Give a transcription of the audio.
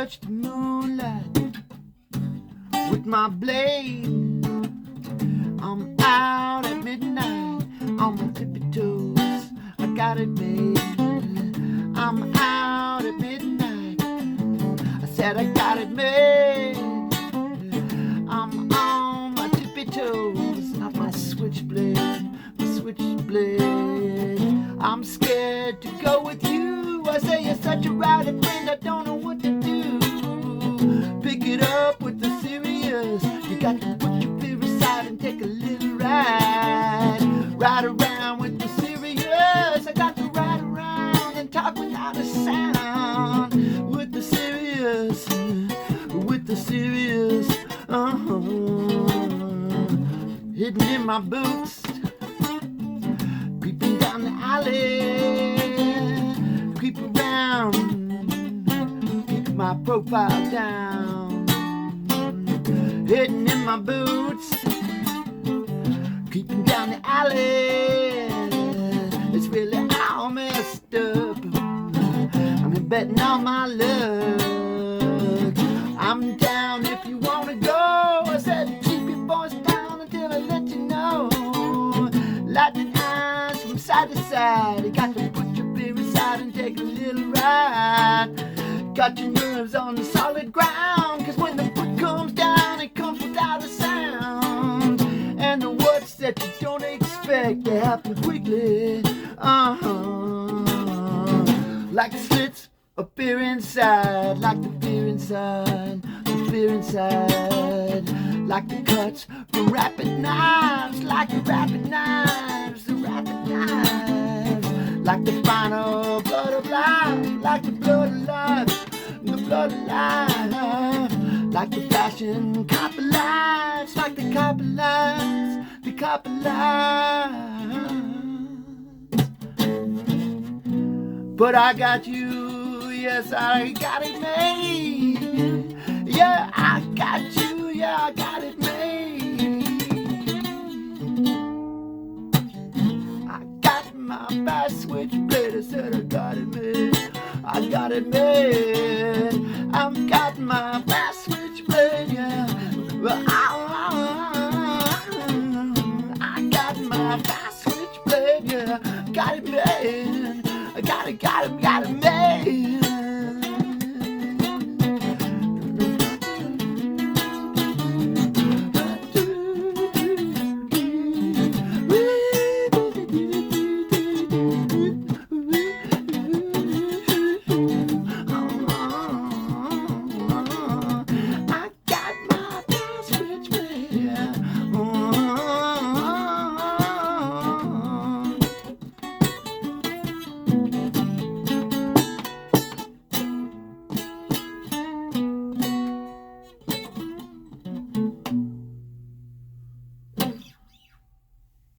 touch the moonlight with my blade. I'm out at midnight on my tippy toes. I got it made. I'm out at midnight. I said I got it made. I'm on my tippy toes, not my switchblade, my switchblade. I'm scared to go with you. I say you're such a rowdy friend, I don't know what to do. Pick it up with the serious. You got to put your fear aside and take a little ride. Ride around with the serious. I got to ride around and talk without a sound. With the serious, with the serious. Hidden in my boots, creeping down the alley, creep around, keep my profile down. Hidden in my boots, creeping down the alley. It's really all messed up. I'm betting on my luck. I'm down if you wanna go. I said keep your voice down until I let you know. Lightning eyes from side to side. You got to put your fear aside and take a little ride. Got your nerves on the solid ground, cause when the foot comes down, it comes without a sound. And the words that you don't expect, they happen quickly. Like the slits of fear inside, like the fear inside, the fear inside. Like the cuts from rapid knives, like the rapid knives, the rapid knives. Like the final blood of life, like the blood of life, the blood of life. Like the flashing copper lights, like the copper lights, the copper lights. But I got you, yes, I got it made. Yeah, I got you, yeah, I got it made. I got my fast switchblade, I said I got it made. I got it made. I've got my fast switchblade, yeah. Well, I got my fast switchblade, yeah. Got it made. I got it,